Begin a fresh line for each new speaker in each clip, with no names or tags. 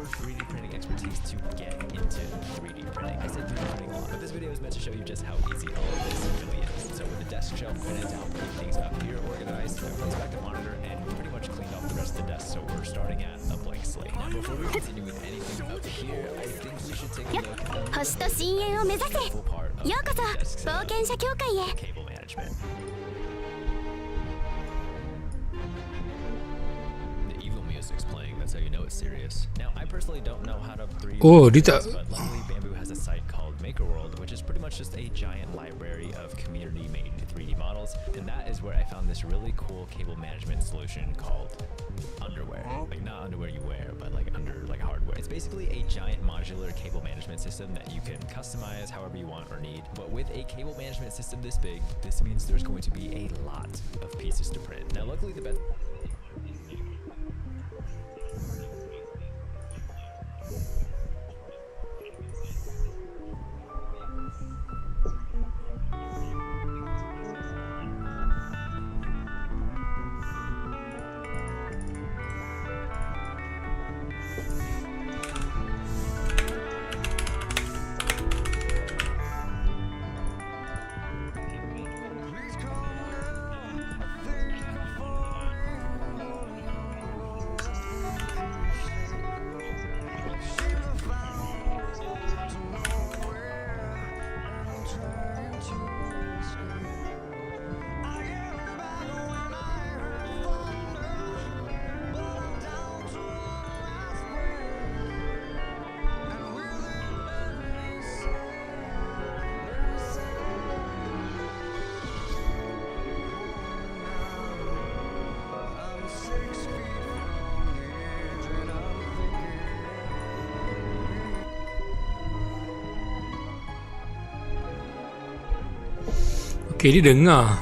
hardcore 3D printing expertise to get into 3D printing. I said 3D printing a lot, but this video is meant to show you just how easy all of this really is. So with the desk shelf printed out, things up here organized, I placed back the monitor and pretty much cleaned off the rest of the desk, so we're starting at a blank slate. Now before we continue with anything up here, I think we should take a look at the full part of the desk setup, cable management. Playing, that's how you know it's serious. Now, I personally don't know how to breed, but luckily Bamboo has a site called MakerWorld, which is pretty much just a giant library of community-made 3D models, and that is where I found this really cool cable management solution called Underwear. Like not underwear you wear, but like under like hardware. It's basically a giant modular cable management system that you can customize however you want or need. But with a cable management system this big, this means there's going to be a lot of pieces to print. Now, luckily the best
Oke, dia dengar.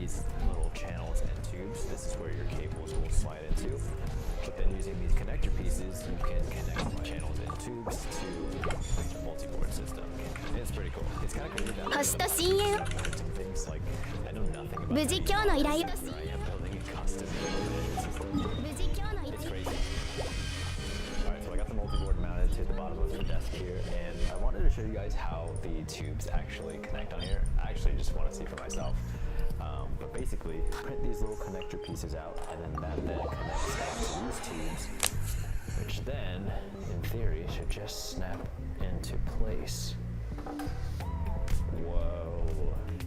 these little channels and tubes. This is where your cables will slide into. But then using these connector pieces, you can connect the channels and tubes to a multi-board system. It's pretty cool. It's kind of cool that things like I know nothing about it. Here I am building a custom system. It's crazy. Alright, so I got the multi-board mounted to the bottom of the desk here, and I wanted to show you guys how the tubes actually connect on here. I actually just want to see for myself. But basically, print these little connector pieces out, and then that then connects down to these tubes, which then, in theory, should just snap into place. Whoa,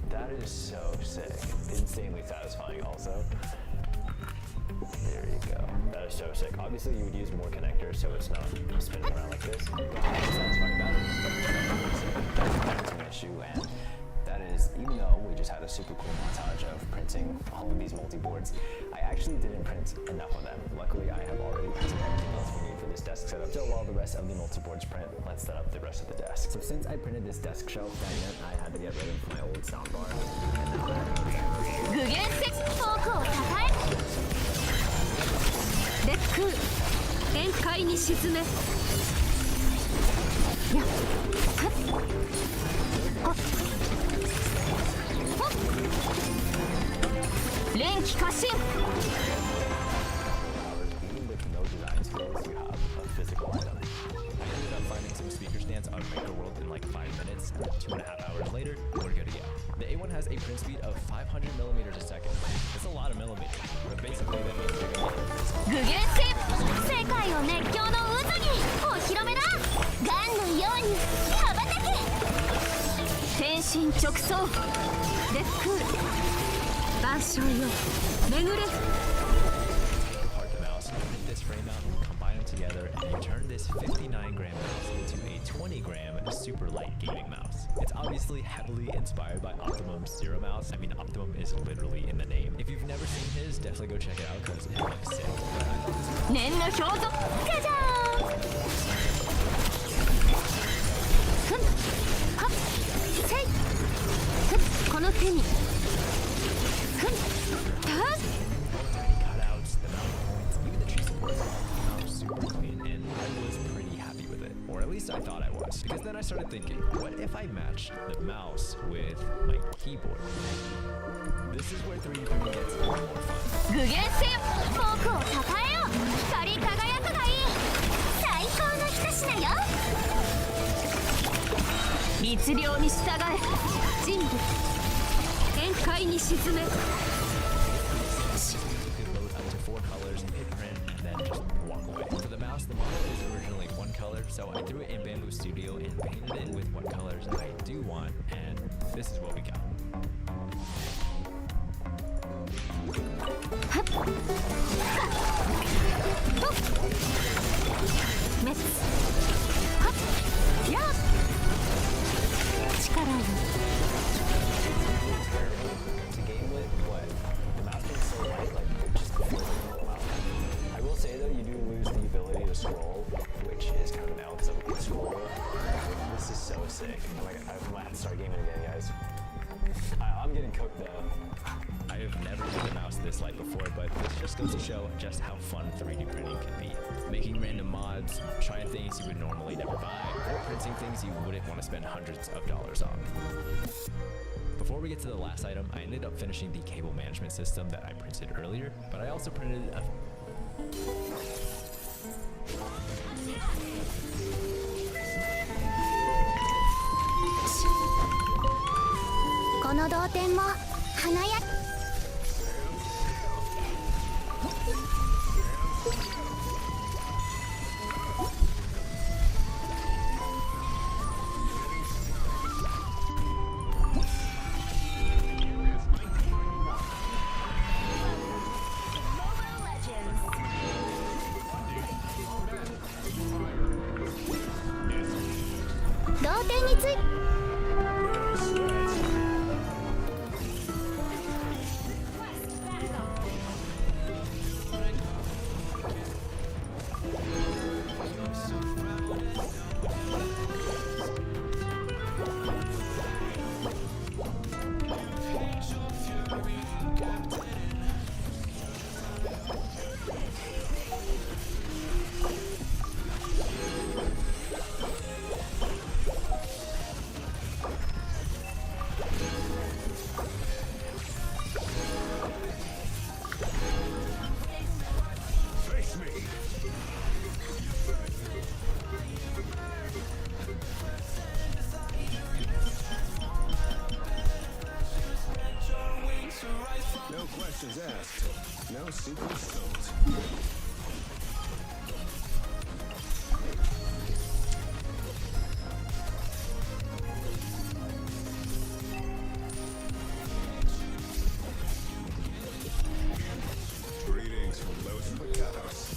that is so sick. Insanely satisfying also. There you go. That is so sick. Obviously, you would use more connectors so it's not spinning around like this. That's satisfying. That's an issue, and that is, even though we just had a super cool montage of printing all of these multi-boards, I actually didn't print enough of them. Luckily, I have already printed everything else we need for this desk setup. So while the rest of the multi-boards print, let's set up the rest of the desk. So since I printed this desk shelf, that meant I had to get rid of my old soundbar. Even with no design skills, you have a physical item. I ended up finding some speaker stands on MakerWorld in like 5 minutes. 2.5 hours later, we're good to go. The A1 has a print speed of 500 millimeters a second. That's a lot of millimeters, but basically that means you're going to
岩礁よ巡れ
Apart the mouse, you print this frame out, combine them together, and you turn this 59-gram mouse into a 20-gram super light gaming mouse. It's obviously heavily inspired by Optimum's Zero Mouse. I mean, Optimum is literally in the name. If you've never seen his, definitely go check it out because it looks sick. But I thought this was
念の表像じゃじゃーんふんはっせいふんこの手にふんはっ
tiny cutouts, the mount points, even the tree supports came out super clean, and I was pretty happy with it. Or at least I thought I was. Because then I started thinking, what if I matched the mouse with my keyboard? This is where 3D printing gets a lot more fun.
具現性僕をたたえよ光り輝くがいい最高の一品よ律令に従え人類限界に沈め
You could load up to 4 colors, hit print, and then just walk away. For the mouse, the model is originally one color, so I threw it in Bamboo Studio and painted it with what colors I do want, and this is what we got.
はっはっとメスはっやっ力を
To game with, what? The mouse being so light, like, it just feels like a mouse. I will say, though, you do lose the ability to scroll, which is kind of an L because I can scroll. This is so sick. Oh my god, I might have to start gaming again, guys. I'm getting cooked, though. I have never made a mouse this light before, but this just goes to show just how fun 3D printing can be. Making random mods, trying things you would normally never buy, or printing things you wouldn't want to spend hundreds of dollars on. Before we get to the last item, I ended up finishing the cable management system that I printed earlier, but I also printed a
この同点も花や同点について
No questions asked. No secrets soaked. Greetings from Los Pecados.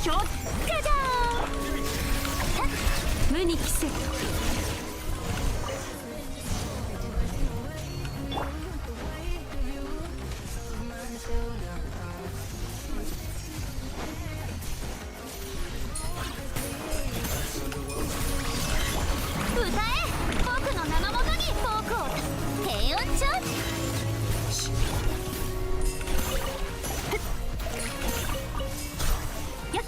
じゃじゃーん。無に着せ。歌え、僕の名のもとに僕を低音調。やっ。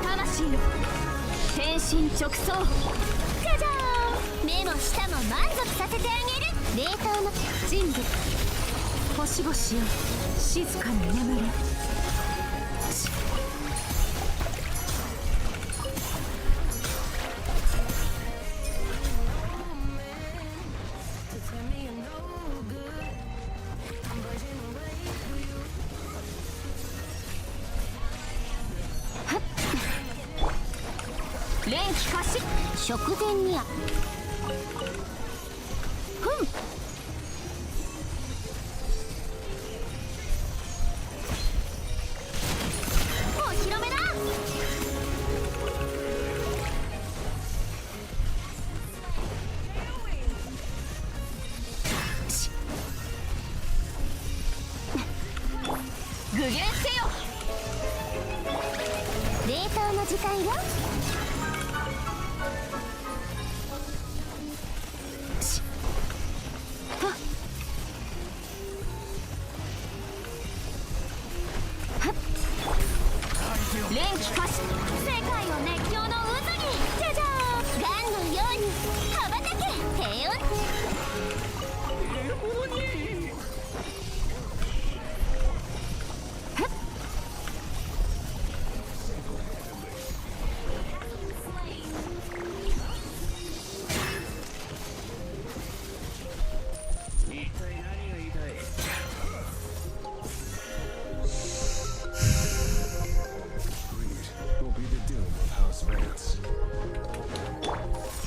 魂よ、天心直送。じゃじゃーん。目も舌も満足させてあげる。冷凍の人物。星々よ、静かに眠れ。連気開始。食前にゃ。ふん。お披露目だ。具現せよ。冷凍の時間よ。連気開始。世界を熱狂の渦に。じゃじゃーん。ガンのように羽ばたけ。低音。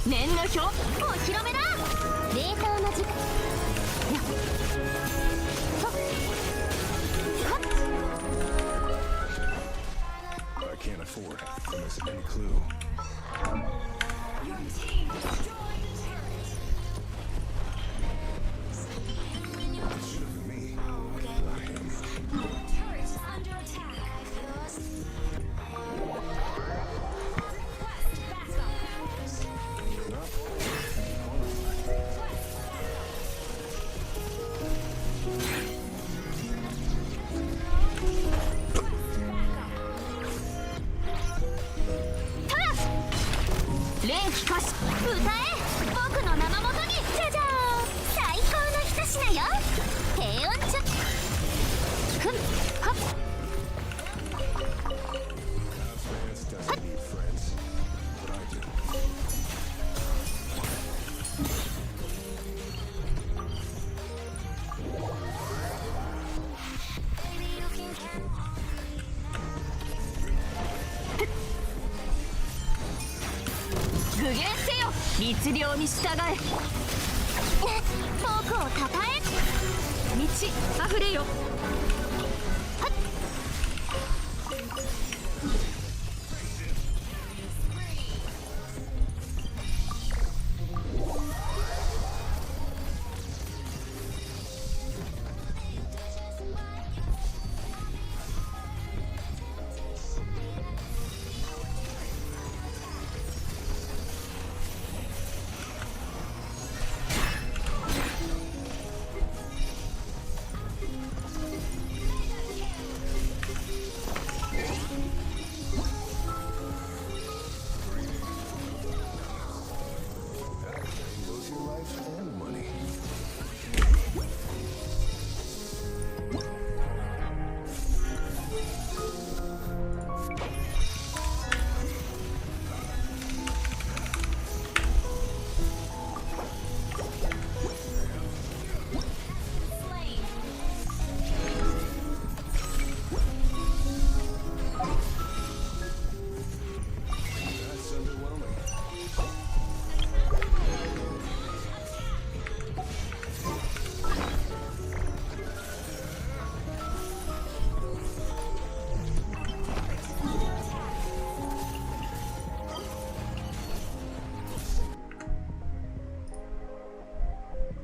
念の表、お披露目だ。冷凍の時間。やっ。はっはっ。
I can't afford to miss any clue. It should have been me, not him.
具現せよ、律令に従え。僕をたたえ。満ち溢れよ。